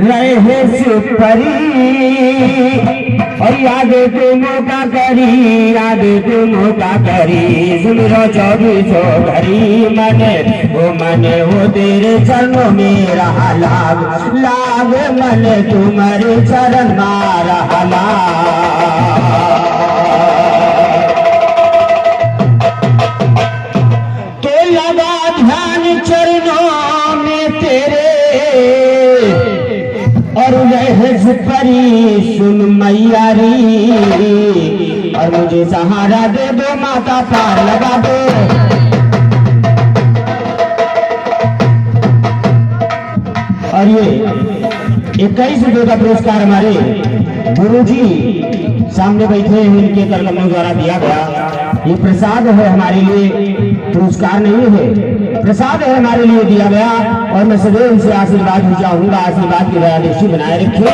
रहे परी और याद तुम का करी, याद तुम का करी, सुन रो 24 घड़ी मने वो तेरे चरणों में रहा लाग लाग, मन तुम्हारे चरण मारा लाग। तो लगा ध्यान चरणों में तेरे और रहस परी सुन मैयारी, और मुझे सहारा दे दो माता पार लगा दो। और ये 21 रुपये का पुरस्कार हमारे गुरुजी सामने बैठे हैं, इनके कलमों द्वारा दिया गया। ये प्रसाद है हमारे लिए, पुरस्कार नहीं है, प्रसाद है हमारे लिए दिया गया। और मैं सदैव से आशीर्वाद भी चाहूंगा, आशीर्वाद की दया दृष्टि बनाए रखिए।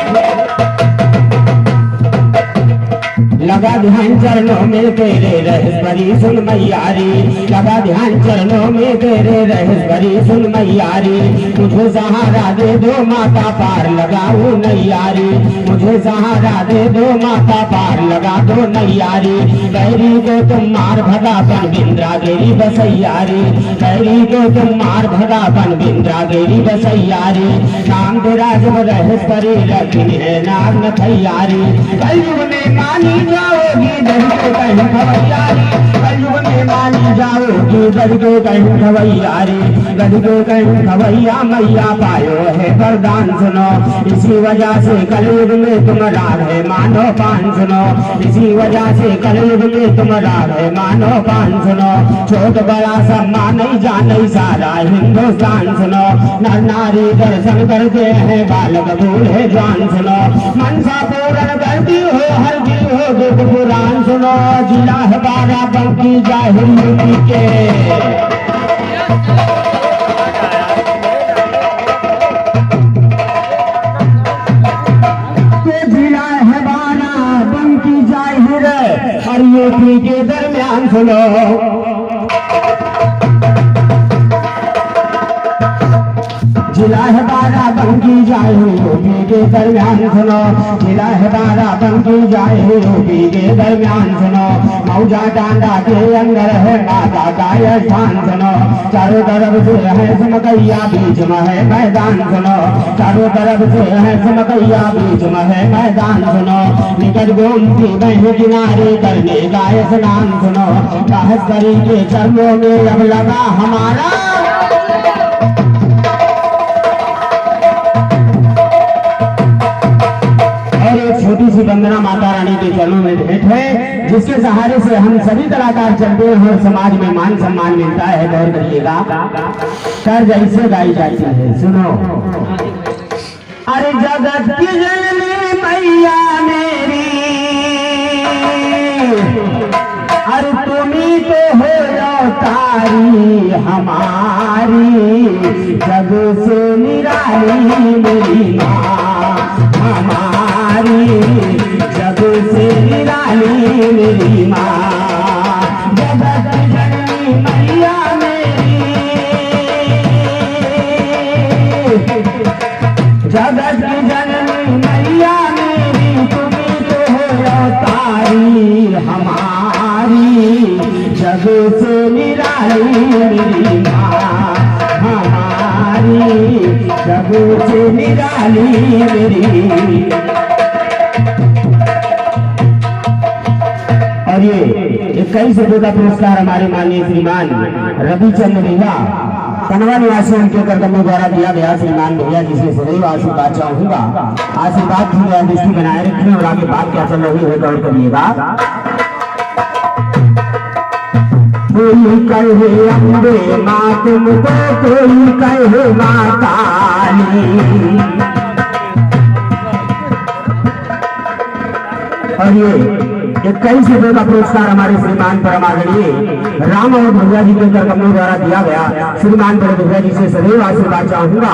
लगा ध्यान चरणों में तेरे रहस्परी सुन मैयारी, लगा ध्यान चरणों में तेरे रहस्परी सुन मैयारी, मुझे सहारा दे दो माता पार लगाओ नैयारी, मुझे सहारा दे दो माता पार लगा दो नैयारी। बैरी को तुम मार भगापन बिंद्रागिरी बसैयारी, बैरी को तुम मार भगापन बिंद्रागिरी बसैयारी, नाम तेरा जब रहस्परी रखी है नाम न थैयारी। कलयुग में मानी जाओगी दरिद्र कहीं खवैयारी, कलयुग में मानी जाओगी दरिद्र कहीं खवैयारी, दरिद्र कहीं खवैया मैया पायो है वरदान सुनो, इसी वजह से कलयुग में तुम राधे मानो पान सुनो, इसी वजह से कलयुग में तुम राधे मानो पान सुनो। छोट बड़ा सम्मान नहीं जाने सारा हिंदुस्तान सुनो, नर नारी दर्शन करते हैं बालक बूढ़े जवान सुनो, मनसा पूर्ण करती हो हर दिल हो दुख पुराण सुनो, जिला है बाराबंकी जाहिल यूपी के। तो जिला है बाराबंकी जाहिर और यूपी के दरमियान सुनो, जिला है बाराबंकी जाए यूपी के दरमियान सुनो, जिला है बाराबंकी जाए यूपी के दरमियान सुनो। मौजा डांडा के अंदर है माता का यह स्थान सुनो, चारों तरफ से है समकैया बीच में है मैदान सुनो, चारों तरफ से है समकैया बीच में है मैदान सुनो। निकट गोमती बहन किनारे करने का स्नान सुनो, सहस्त्री के चरणों में अब लगा हमारा। छोटी सी वंदना माता रानी के चरणों में भेंट है, जिसके सहारे से हम सभी कलाकार चलते हैं और समाज में मान सम्मान मिलता है। गौर करिएगा, तर्ज ऐसे गाई जाती है, सुनो। अरे जगत की जननी मैया मेरी, अरे तुम्ही तो हो तारी हमारी, जग से निराली मेरी माँ हमारी, जग से निराली मेरी माँ। जगत जननी मैया मेरी, जगत जननी मैया मेरी, तुम्ही तो हो तारी हमारी, जग से निराली मेरी माँ हमारी, जग से निराली मेरी। और ये 21 रुपये का पुरस्कार हमारे माननीय श्रीमान रविचंद्र भैया कनवा निवासी उनके कर्तव्यों द्वारा दिया गया। श्रीमान भैया जिसे सदैव आशीर्वाद चाहूंगा, आशीर्वाद की दृष्टि बनाए रखें। और आगे बात क्या चल रही है गौर करिएगा। कोई कहे अम्बे माँ तुमको, कोई कहे माँ काली, और ये 21 रुपये का पुरस्कार हमारे श्रीमान परमागणीय राम और भैया जी के कर्तव्यों द्वारा दिया गया। श्रीमान बड़े भैया जी से सदैव आशीर्वाद चाहूंगा,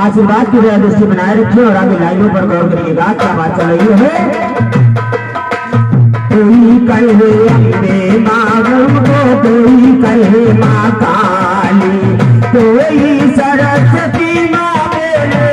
आशीर्वाद की दृष्टि बनाए रखिए। और आगे लाइनों पर गौर करिएगा, क्या बात चल रही है। कोई कहे अम्बे माँ तुमको, कोई कहे माँ काली, कोई सरस्वती माँ बोले,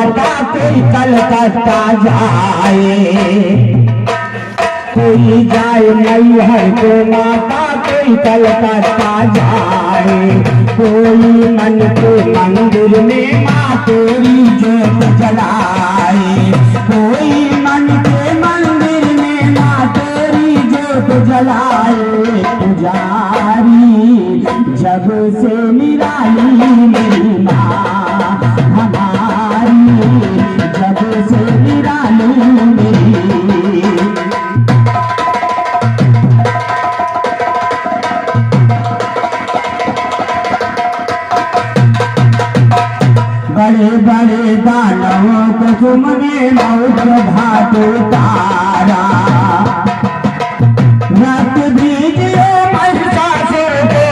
माता कोई कलकत्ता जाए, कोई जाए मैहर को माता कोई कलकत्ता जाए, कोई मन के मंदिर में माँ तेरी जोत जलाए, कोई मन के मंदिर में माँ तेरी जोत जलाए। पुजारी जब से निराली मेरी माँ हमारी, जब से निराली मेरी। बड़े बड़े दानवों को तुमने मौत घाट उतारा, रक्त दीजिए महिषासुर को,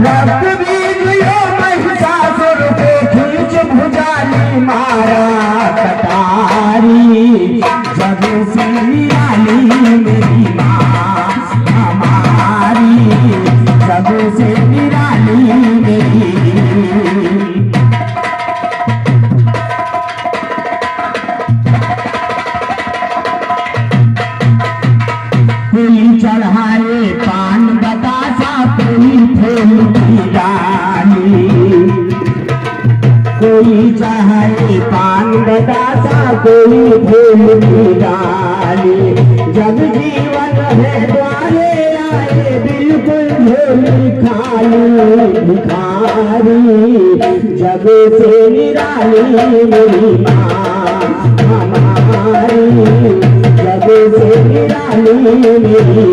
रक्त दीजिए महिषासुर को, खींच भुजाली मारा कटारी, जब से निराली मेरी माँ हमारी, जब से निराली मेरी। कोई चढ़ाए पान बतासा, कोई फूल की डाली, कोई चढ़ाए पान बतासा, कोई फूल की डाली, जब जीवन है द्वारे आए बिल्कुल झोली खाली भिखारी, जब से निराली मेरी माँ हमारी, जब से निराली मेरी।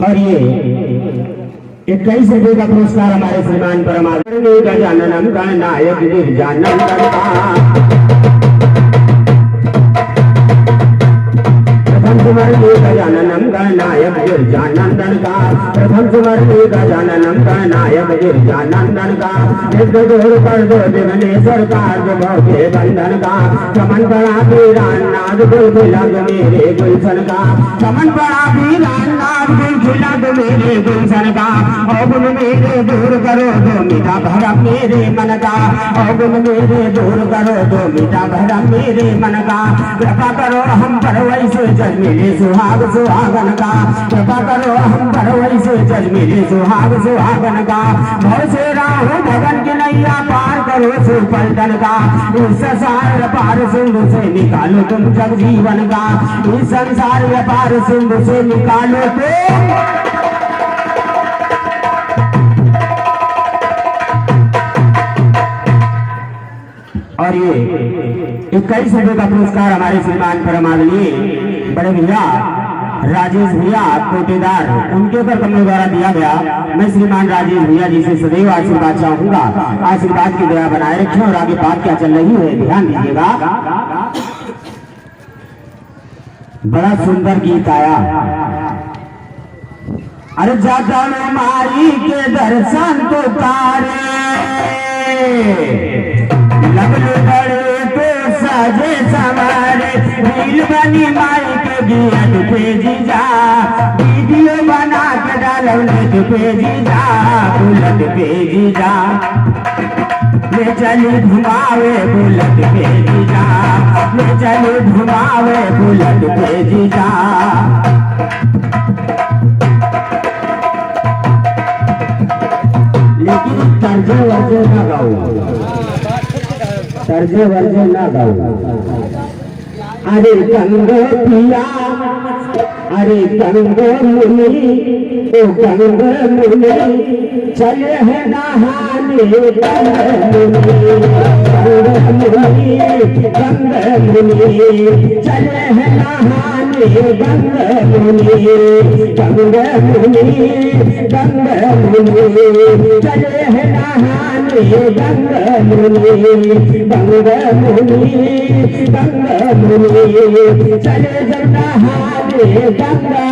और ये 21 रुपये का पुरस्कार हमारे श्रीमान परमात्मा गजाननम गणनायक गिरिजानंदन का। प्रथम सुमरणी गजाननम गणनायक गिरिजानंदन का, प्रथम सुमरणी गजाननम गणनायक गिरिजानंदन का। नित्य दूर कर दो दिवनेश्वर कार्य भोगे बंधन का, चमन पड़ा वीरान नाद गुलखिलग मेरे गुलशन का, चमन पड़ा वीरान नाद गुलखिलग मेरे गुलशन का। अवगुण मेरे दूर करो दो मीठा भरम मेरे मन का, अवगुण मेरे दूर करो दो मीठा भरम मेरे मन का। कृपा करो हम पर वैसे जज मिले सुहाग सुहागन का, कृपा करो हम पर वैसे जज मिले सुहाग सुहागन का। भव से राहु भगन की नैया पार करो सुपलटन का, इस संसार पार सिंधु से निकालो तुम जग जीवन का, इस संसार पार सिंधु से निकालो तुम। और ये 21 रुपये का पुरस्कार हमारे श्रीमान परमादरणीय बड़े भैया राजेश भैया कोटेदार, उनके ऊपर कमलों द्वारा दिया गया। मैं श्रीमान राजेश भैया जी से सदैव आशीर्वाद चाहूंगा, आशीर्वाद की दया बनाए रखें। और आगे बात क्या चल रही है ध्यान दीजिएगा। बड़ा सुंदर गीत आया। अरे जाता में माई के दर्शन तो तारे, लगलो बड़े तो सजे सवारे, रील बनी माई के गियत पे जीजा, वीडियो बना के डालो नेट पे जीजा, बुलेट पे जीजा, ले चली घुमावे बुलेट पे जीजा, ले चली घुमावे बुलेट पे जीजा। लेकिन तर्जे वर्जे ना गाओ, तर्जे वर्जे ना गाओ। अरे गंगो पिया, अरे गंगो मुनि, ओ गंगो मुनि, चले है नहाने गंगो मुनि, गंगो मुनि, गंगो मुनि, चले है नहाने गंगो मुनि, गंगो मुनि, गंगो मुनि, चले है नहाने गंगो मुनि, गंगो मुनि, गंगो मुनि, चले जब नहाने गंगा।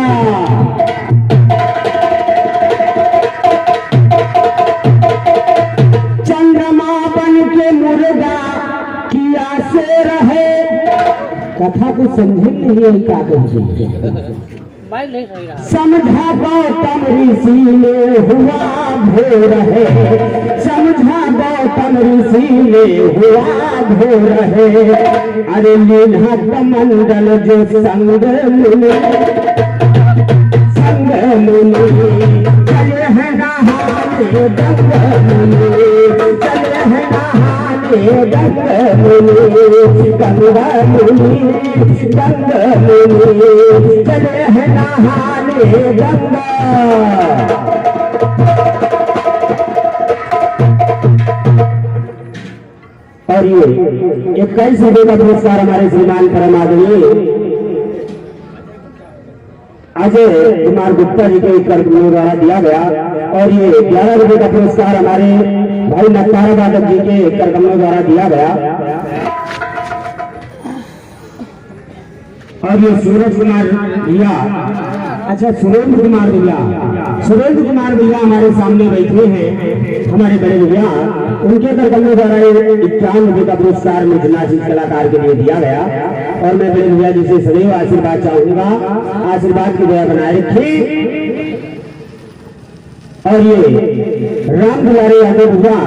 कथा को समझे नहीं है क्या कहते समझा गौतम ऋषि में हुआ भोर है, समझा गौतम ऋषि में हुआ भोर है। अरे लीला कमंडल जो संग मुनि चले हैं नहाने गंग मुनि, चले हैं नहाने गंग मुनि, गंगा मुनि गंग मुनि, चले हैं नहाने गंगा। और ये 21 रुपये का पुरस्कार हमारे श्रीमान परम आदरणीय अजय कुमार गुप्ता जी के कार्यक्रम द्वारा दिया गया। और ये 11 रुपये का पुरस्कार हमारे भाई नक्कारा बादक जी के कार्यक्रम द्वारा दिया गया। और ये सूरज कुमार भैया, अच्छा सुरेंद्र कुमार भैया, सुरेंद्र कुमार भैया हमारे सामने बैठे हैं, हमारे बड़े भैया, उनके कार्यक्रम द्वारा 51 रुपये का पुरस्कार मिथिलाजी कलाकार के लिए दिया गया। और मैं बड़े भैया जी से सदैव आशीर्वाद चाहूंगा, आशीर्वाद की दया बनाए रखें। और ये राम दुलारे यादव भैया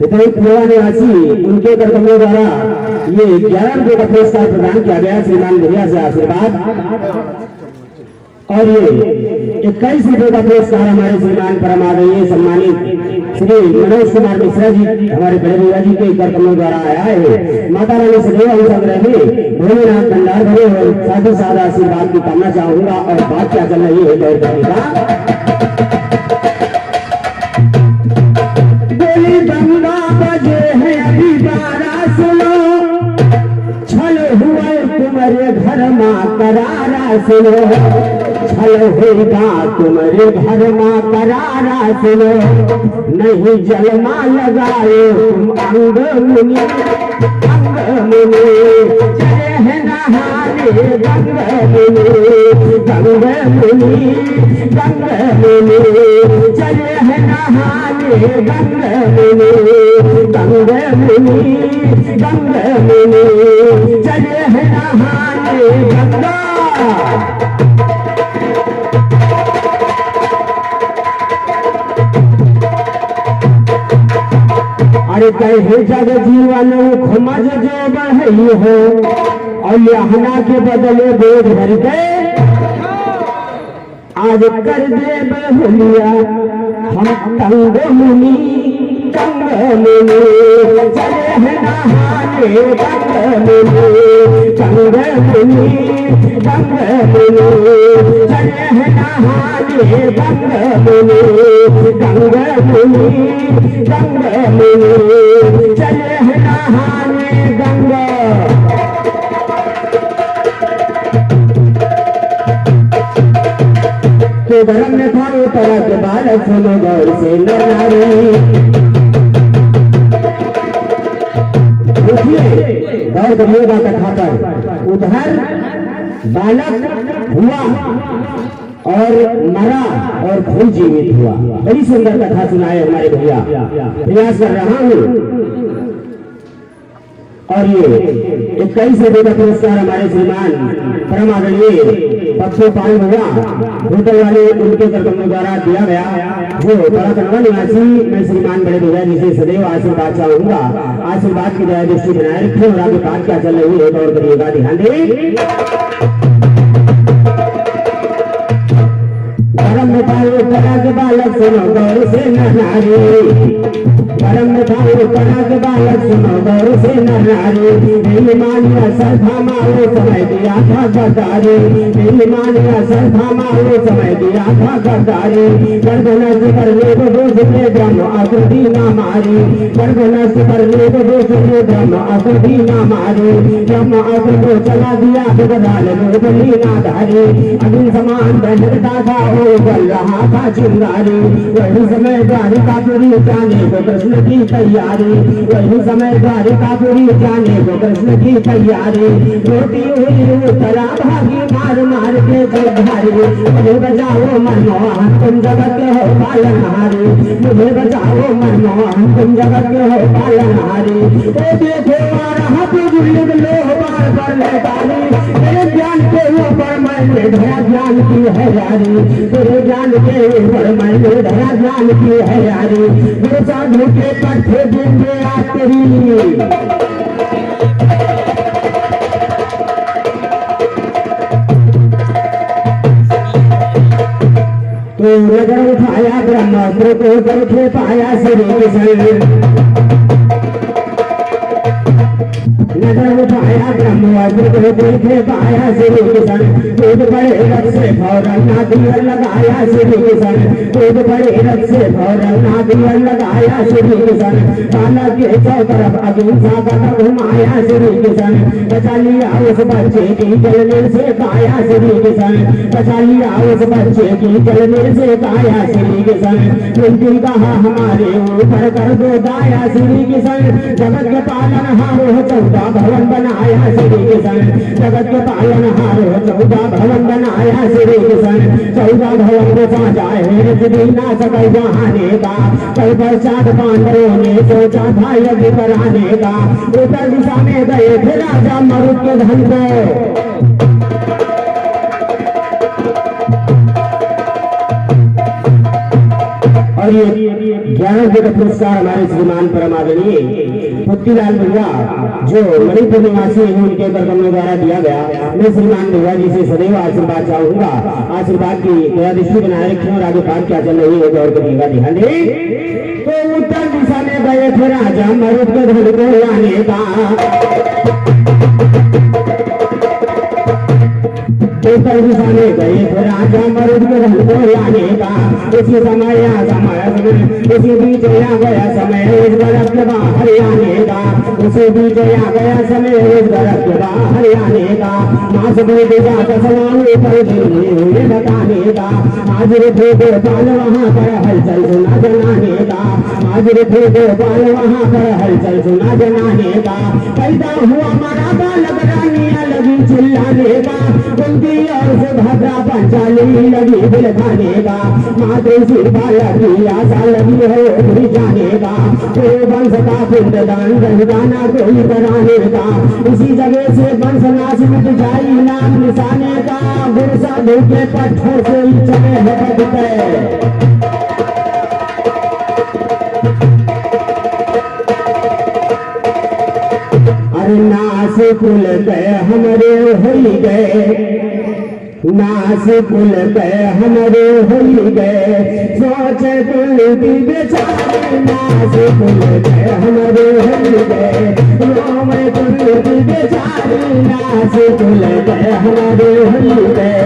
पुरवा निवासी, उनके कार्यक्रमों द्वारा ये 11 रुपये का पुरस्कार प्रदान किया गया, श्रीमान भैया से आशीर्वाद। और ये 21 रुपये का पुरस्कार हमारे श्रीमान परम आदरणीय सम्मानित श्री मनोज कुमार मिश्रा जी, हमारे बड़े भैया जी के कार्यक्रमों द्वारा आया है। माता रानी सदैव हम सब रहे, भोलेनाथ भंडार भरे और साथ ही साथ आशीर्वाद की कामना चाहूंगा। और बात क्या चल रही है दौड़ करने का, बोली गंगा बजे है अभी 12 सुनो, छल हुए तुम्हारे घर माँ करारा सुनो, छल होगा तुम्हारे घर माँ करारा सुनो, नहीं जलमा लगाए तुम अंग मुनि, अंग मुनि चले हैं नहाने गंग मुनि, गंग मुनि गंग मुनि चले हैं नहाने गंग मुनि, गंग मुनि गंग मुनि चले हैं नहाने गंगा। अरे कहे जग जीवन खुमज जो बढ़ई हो, और यहना के बदले बोझ भर के आज कर दे बहुलिया हम तंग मुनि, तंग मुनि चले हैं नहाने गंग मुनि, तंग मुनि गंग मुनि चले हैं नहाने गंग मुनि, गंग मुनि गंग मुनि चले हैं नहाने गंगा। तो धर्म में था वो तरह के बालक सुनो गौर से नारी, देखिए गौर करिएगा कथा पर। उधर बालक हुआ और मरा और फिर जीवित हुआ। बड़ी सुंदर कथा सुनाए हमारे भैया, प्रयास कर रहा हूँ। और ये 21 रुपये का पुरस्कार हमारे श्रीमान परम आदरणीय पक्षो पाल भैया होटल वाले, उनके कार्यक्रम द्वारा दिया गया। वो बड़ा कनवा निवासी, मैं श्रीमान बड़े भैया जी से सदैव आशीर्वाद चाहूंगा, आशीर्वाद की दया दृष्टि बनाए रखें। और आगे बात क्या चल रही है गौर करिएगा, ध्यान दें। परम मिठाई पराग बालक सुनो गौर से नारी, परम मिठाई पराग बालक सुनो गौर से नारी, मेरी मानिया सरधा मारो समय दिया था गद्दारी, मेरी मानिया सरधा मारो समय दिया था गद्दारी, गर्भनस करने को दोष ने ब्रह्म आकृति ना मारी, गर्भनस करने को दोष ने ब्रह्म आकृति ना मारी, ब्रह्म आकृति को चला दिया बदल लोबली ना धारी, अग्नि समान बहता था बल रहा था चिंगारी, वही समय द्वारिकापुरी जाने को कृष्ण की तैयारी, वही समय द्वारिकापुरी जाने को कृष्ण की तैयारी। रोटी हुई उतरा भागी मार मार के जगधारी, मुझे बचाओ मनमोहन तुम जगत के हो पालनहारी, मुझे बचाओ मनमोहन तुम जगत के हो पालनहारी। ओ देखो आ रहा बुजुर्ग लोह पार कर ले तारी, तेरे ज्ञान के ऊपर मैंने धरा ज्ञान की है यारी, तेरे ज्ञान के ऊपर मैंने धरा ज्ञान की है यारी। जो साधु के पट्टे देंगे आ तेरी, तो नगर उठाया ब्रह्मास्त्र को बैठे पाया श्री कृष्ण, नगर उठाया ब्रह्मास्त्र को देखे पाया श्री कृष्ण। कूद पड़े रथ से फौरन नादिया लगाया श्री कृष्ण, कूद पड़े रथ से फौरन नादिया लगाया श्री कृष्ण। काला के चौतरफ अहिंसा का घुमाया श्री कृष्ण, बचा लिया उस बच्चे की जलने से काया श्री कृष्ण, बचा लिया उस बच्चे की जलने से काया श्री कृष्ण। कुंती कहा हमारे ऊपर कर दो दाया श्री कृष्ण, जगत के पालन हारो 14 भवन बनाया श्री कृष्ण, जगत के पालन हारो 14 भवन बनाया श्री कृष्ण। 14 भवन को साझा है श्री ना सकल जहाने का, कल पश्चात पांडवों ने सोचा था यज्ञ कराने का। उत्तर दिशा में गए थे राजा मरुत के धन को, और ये 11 का पुरस्कार हमारे श्रीमान परमादरणीय पुत्तीलाल भैया जो मणिपुर निवासी है उनके करकमों द्वारा दिया गया। मैं श्रीमान भैया जी से सदैव आशीर्वाद चाहूंगा, आशीर्वाद की दृष्टि बनाए रखें और आगे बात क्या चल रही है गौर करिएगा, ध्यान दें। तो उत्तर दिशा में गए थे राजा मरुत के धन को लाने का, उत्तर दिशा में गए थे राजा मरुद के धन को लाने का। उसी समय उसी बीच आ गया समय उस गरब के बाहर आने का, उसी बीच आ गया समय उस गरब के बाहर आने का। मास बेटे का कसवाने पर दिल्ली हुए बताने का, हाजिर थे गोपाल वहाँ पर हलचल सुना जनाने का, हाजिर थे गोपाल वहाँ पर हलचल सुना जनाने का। पैदा हुआ मारा बालक रानिया लगी चिल्लाने का, उनकी और सुभद्रा पंचाली लगी दिल खाने का। मातृश्री बालक की आशा लगी हो भी जाने का, कोई वंश का पिंडदान रंगाना कोई कराने का। इसी जगह से वंश नाश मिट जाई नाम निशाने का, गुरु साधु के पट्टों से चले है। अरे नाश कुल गए हमरे हो गए, नाश कुल गए हमरे हो गए, सोच कुल की बेचारे नाश कुल गए हमरे हो गए, रोम कुल की बेचारे नाश कुल गए हमरे हो गए,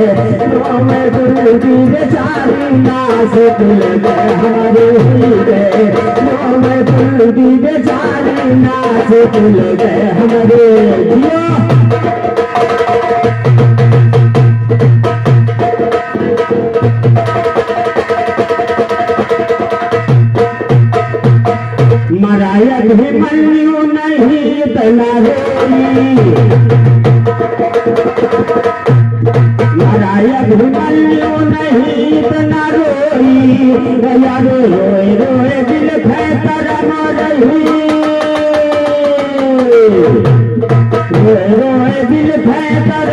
रोम कुल की बेचारे नाश कुल गए हमरे हो गए, रोम कुल की बेचारे नाश कुल गए हमरे जियो। मराया भी मल्लू नहीं तना रोई, मराया भी मल्लू नहीं तना रोई, यारो रोए रोए दिल फैतर रही, रोए रोए दिल फैतर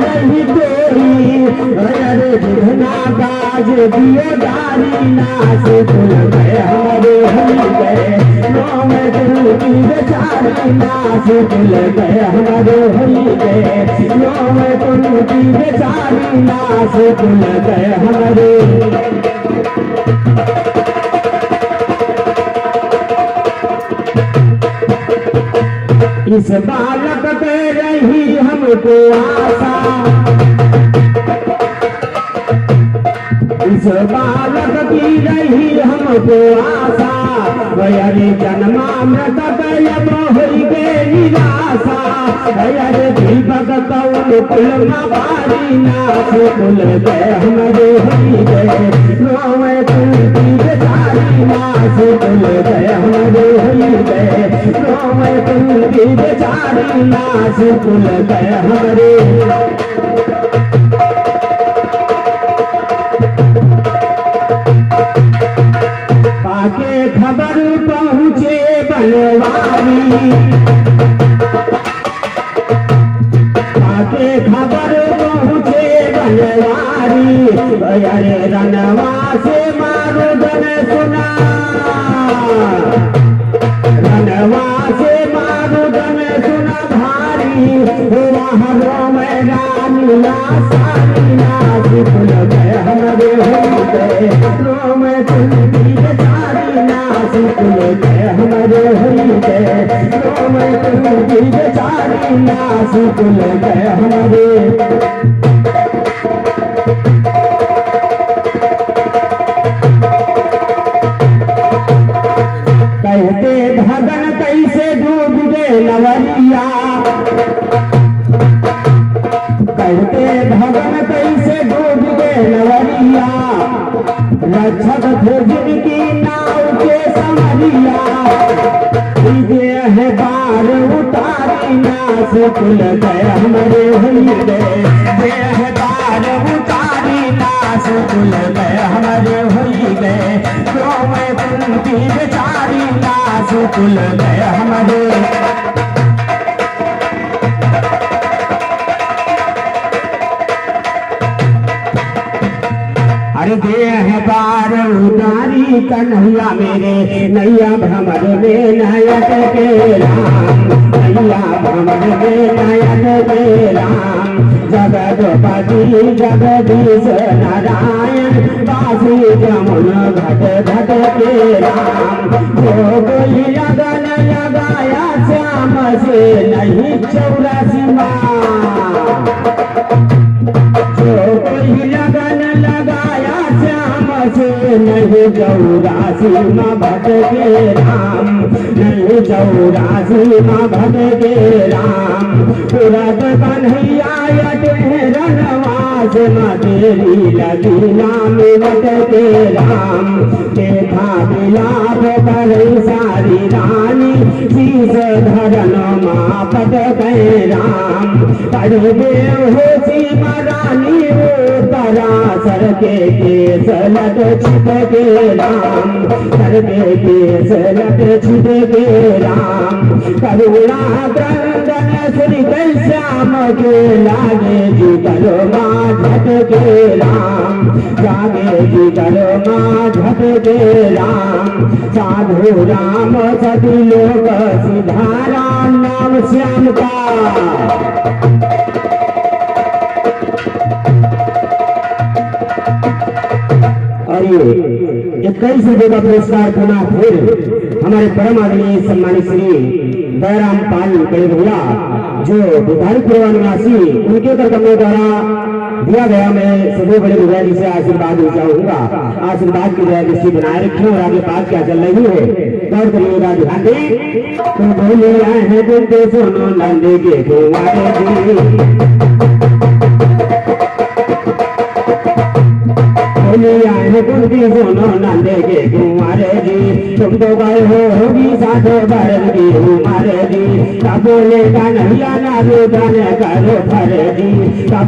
रही कोई, अरे दुधना बाज दियो दारी नाश कुल गए हमारे हो गए, रोम कुल की बेचारी नाश कुल गए हमारे हो गए, रोम कुल की बेचारी नाश कुल गए हमारे। इस बालक पे रही हमको आशा, इस बालक की रही हमको आशा, अरे जन्मामृत कयब होई गे निराशा अरे दीपक कौन कुल मारी नाथ कुल गए हमारे होई गए रोवे कुल बेचारी नाथ कुल गए हमारे होई गए रोवे कुल बेचारी नाथ कुल गए हमारे पाके खबर पहुँचे बनवारी पाके खबर पहुँचे बनवारी अरे रनवा से मारो धन सुना रनवा से मारो धन सुना भारी वहाँ मैदान सारी नाच खुल गए हमारे हो गए रोम तुलसी बेचारी नाच खुल गए हमारे हो गए रोम तुलसी बेचारी नाच खुल गए हमारे कहते भगन कैसे डूब गए नवरिया कहते भगन कैसे डूब गए नवरिया रक्षक थे जिनकी नाव के समरिया है बार उतारी नाश कुल गए हमारे हुई गए है बार उतारी नाश कुल गए हमारे हुई गए क्यों मैं कुंती बेचारी नाश कुल गए हमारे अरे देह बार उतारी कन्हैया मेरे नैया भ्रमर में नायक के राम नैया भ्रमर में नायक के राम जगदपति जगदीश नारायण बासी जमुन घट घट के राम जो कोई लगन लगाया श्याम से नहीं 84 जो कोई लगन लगाया श्याम से नहीं 84 भट के राम नहीं 84 भट के राम तुरंत कन्हैया रनवास तेरी लगी नाम बट के राम देखा मिलाप करे सारी रानी शीश धरन माँ पट गए राम पढ़े होशी महारानी वो पराशर के केस लट छिप के राम सर के केस लट छिप के राम करुणा क्रंदन श्री श्याम के लागे जी करो माँ झट के राम जागे जी करो माँ झट के राम साधु राम सभी लोग सिधारा नाम श्याम का और ये 21 रुपये का पुरस्कार पुनः फिर हमारे परम आदरणीय सम्मानित श्री दयाराम पाल बड़े भैया जो बुधानीपुर निवासी उनके कर्तव्यों द्वारा दिया गया। मैं सभी बड़े भैया जी से आशीर्वाद चाहूंगा, आशीर्वाद की दया दृष्टि बनाए रखें और आगे बात क्या चल रही है गौर करिएगा, ध्यान दें। तो बोले आए हैं बोलते सुनो नंदे के कुंवारे कुंती सुनो नंदे के कुंवारे जी तुम तो गए होगी साधो भरत की उमारे जी बोले कन्हैया नारो दान करो फरे जी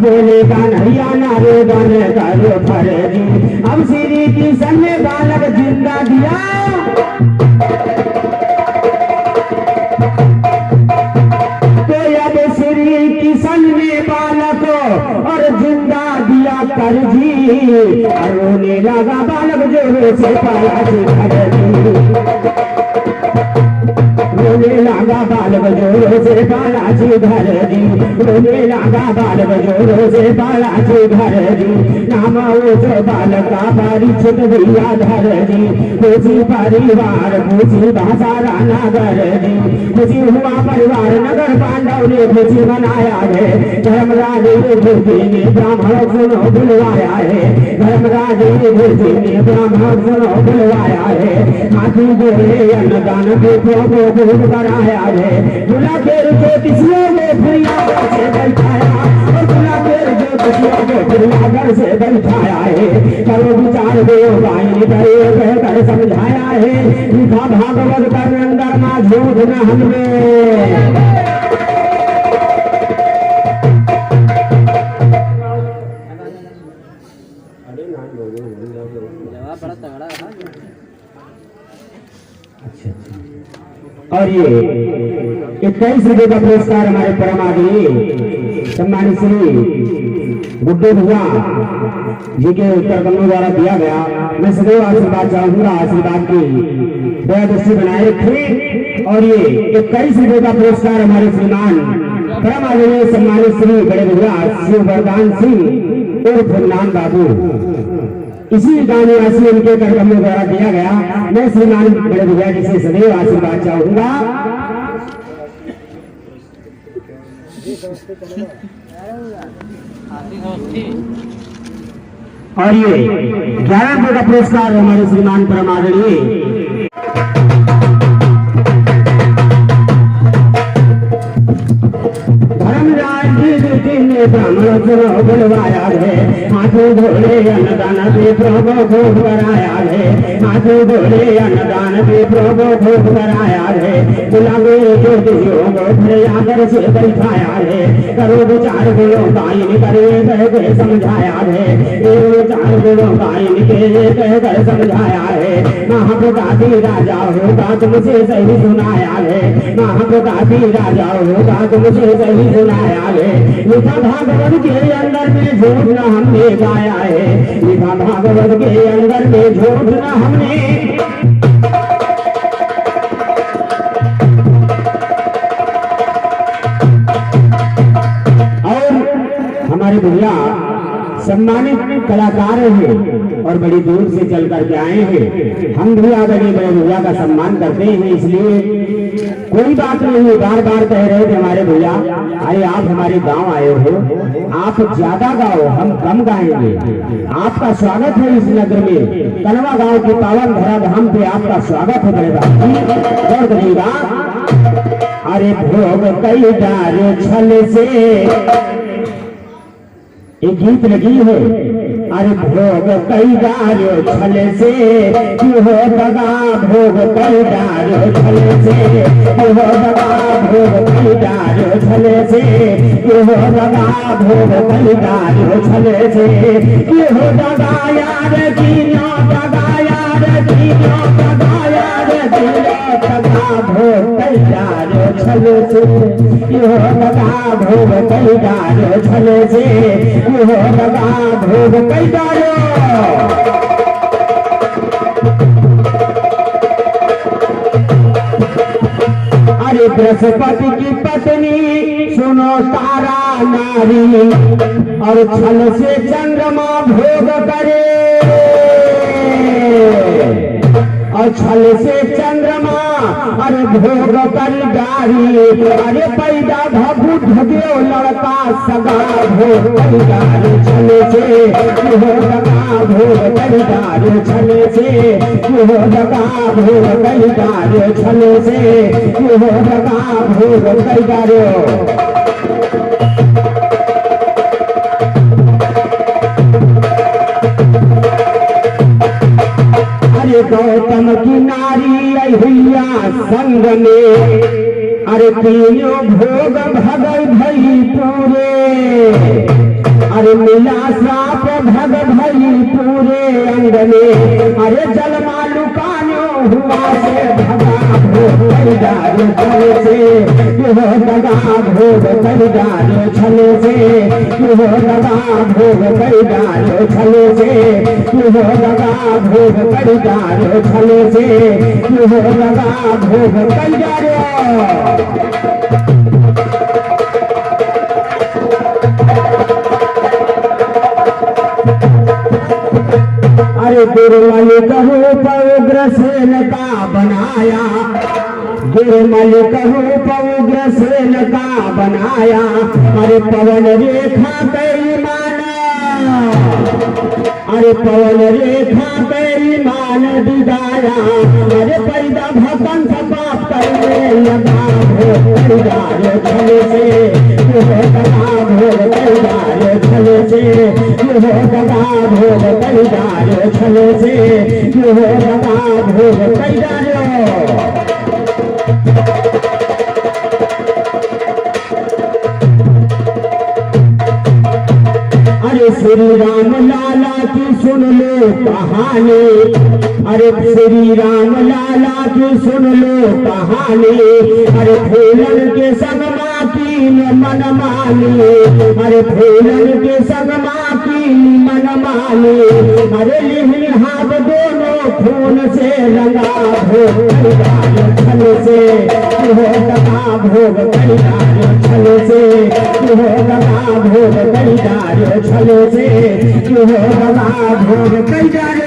बोले कन्हैया नारो दान करो फरे जी अब श्री किशन ने बालक जिंदा दिया तो अब श्री किशन ने बालक और जिंदा दिया कर जी रोने लगा बालक जोरों से पाला रोने लगा बालक जोरों से पाला बालाची घर दी रोने लागा बाल बजोरो से बालाची घर दी नाम उस बालका परीक्षित भैया धर दी खुशी परिवार खुशी भाषा राना घर दी खुशी हुआ परिवार नगर पांडव ने खुशी मनाया है धर्मराज खुशी ने ब्राह्मण सुनो बुलवाया है धर्मराज खुशी ने ब्राह्मण सुनो बुलवाया है हाथी घोड़े अन्नदान के प्रभु खूब कराया है दूल्हा के ज्योतिषियों को प्रिया से बैठाया और दूल्हा के ज्योतिषियों को प्रिया घर से बैठाया है करो विचार देव भाई करे कहकर समझाया है लिखा भागवत कर अंदर मां झूठ न हमने और ये 21 रुपए का पुरस्कार हमारे परम आदरणीय सम्मानित श्री गुड्डू भैया जी के उत्तर कमलों द्वारा दिया गया। मैं सदैव आशीर्वाद चाहूंगा, आशीर्वाद की दया दृष्टि बनाए रखें। और ये 21 रुपए का पुरस्कार हमारे श्रीमान परम आदरणीय सम्मानित श्री बड़े भैया शिव वरदान सिंह उर्फ नाम बाबू इसी गांव निवासी उनके कार्यक्रमों द्वारा दिया गया। मैं श्रीमान बड़े भैया जी से सदैव आशीर्वाद चाहूंगा। और ये 11 रुपए का पुरस्कार हमारे श्रीमान परम आदरणीय ब्राह्मण सुनो बुलवाया है हाथों घोड़े अन्नदान पे प्रभु खूब कराया है हाथों घोड़े अन्नदान पे प्रभु खूब कराया है बुलावे ज्योतिषियों को फिर आदर से बैठाया है करो विचार गुणों गायन करे कहकर समझाया है विचार गुणों गायन के कहकर समझाया है महाप्रतापी राजा होगा तुमसे सही सुनाया है महाप्रतापी राजा होगा तुमसे सही सुनाया है लिखा भागवत के अंदर में झूठ न हमने गाया है लिखा भागवत के अंदर में झूठ न हमने और हमारे भैया सम्मानित कलाकार हैं और बड़ी दूर से चल करके आए हैं। हम भी आदरणीय बड़े भैया का सम्मान करते हैं, इसलिए कोई बात नहीं। बार बार कह रहे थे हमारे भैया अरे आप हमारे गांव आए हो, आप ज्यादा गाओ हम कम गाएंगे। आपका स्वागत है इस नगर में, कनवा गांव के पावन धरा धाम पे आपका स्वागत है बड़े बाबू। और करेगा अरे भोग कई डारे छल से एक गीत लगी है। अरे भोग कई डारो छल से क्यों हो दगा भोग कई डारो छल से क्यों हो दगा भोग कई डारो छल से क्यों हो दगा भोग कई डारो छल से क्यों हो दगा यार किनो दगा यार किनो दगा यार किनो दगा भोग कई डारो छल से क्यों हो दगा भोग कई डारो छल से क्यों हो दगा भोग कई डारो। अरे बृहस्पति की पत्नी सुनो तारा नारी और छल से चंद्रमा भोग करे और छल से चंद्रमा अरे भोग कर डारी अरे पैदा भभू ढगो लड़का सगा भोग कर डारी छल से भोग लगा भोग कर डारी छल से भोग लगा भोग कर डारी छल से भोग लगा भोग कर डारी। अरे गौतम की नारी भैया संग में अरे तीनों भोग भग भई पूरे अरे मिला श्राप भग भई पूरे अंग में अरे जल मालू कानो हुआ से भगा भोग कर डालो छल से क्यों दगा भोग कर डालो छल से क्यों दगा भोग कर डालो छल से क्यों दगा भोग कर डालो छल से क्यों दगा भोग कर डालो। अरे गुरुमल कहो उग्रसेन का बनाया, गुरुमल कहो उग्रसेन का बनाया। अरे पवन रेखा बेईमाना, अरे पवन रेखा बेईमान दिदाया। अरे पैदा भगवान का पाप करने लगा भोग पैदार छल से, दगा भोग पैदार छल से, दगा भोग पैदार छल से, दगा भोग पैदार। अरे श्री राम लाला की सुन लो कहानी, अरे श्री राम लाला की सुन लो कहानी। अरे फूलन के संगमा की मन मानी, अरे फूलन के संगमा की मन मानी। अरे लिहाब दोनों खून से रंगा भोग पैदार छल से, दगा भोग पैदार छल से, दगा भोग पैदार छल से, दगा भोग पैदार।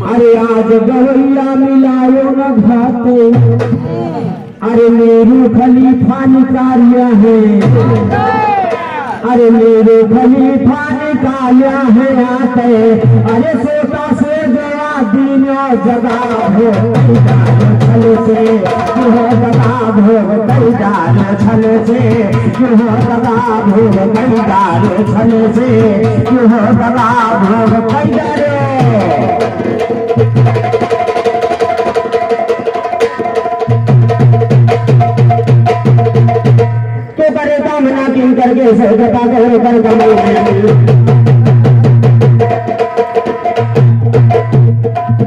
अरे आज गवैया मिलायो न घाते, अरे मेरू खलीफा निकालिया है, अरे मेरे खलीफा निकालिया है आते। अरे सोता से गया दिन जगा भोग पैदार छल से, दगा भोग पैदार छल से, दगा भोग पैदार छल से, दगा भोग पैदार। तो करे कामना किन करके सौगता गौर कर कमल,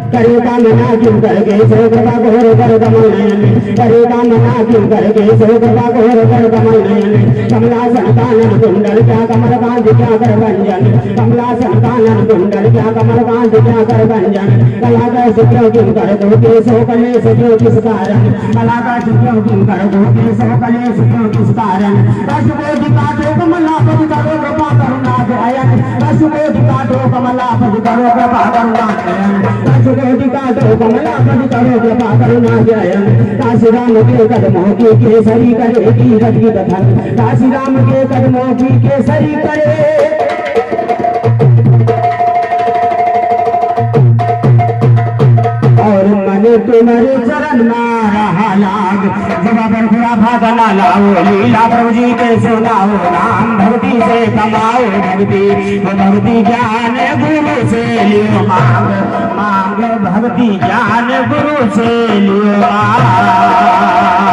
करे कामना किन करके सौगता गौर कर कमल नयन, करे कामना किन करके सौगता गौर कर कमल नयन। कमला संतानन कुंडल क्या कमल कांत क्या कर भंजन, कमला संतानन कुंडल क्या कमल कांत क्या कर भंजन। कला का शुक्र किन कर दो केशो कलेश क्यों किस कारण, कला का शुक्र किन कर दो केशो कलेश क्यों किस कारण। रसबोधि काटो कमलापति करो कृपा करुणा ध्यान, रसबोधि काटो कमलापति करो कृपा करुणा ध्यान, रसबोधि काटो कमलापति करो कृपा करुणा ध्यान। काशी राम के कदमों की केसरी करेगी रति कथन, काशी राम के कदमों की केसरी करे। और मन तुम्हारे चरण में रहा लाग, जब बरखुरा भागना लाओ लीला प्रभु जी के सुनाओ। नाम भक्ति से कमाओ भक्ति, भक्ति ज्ञान गुरु से लियो मांग, मांग भक्ति ज्ञान गुरु से लियो मांग।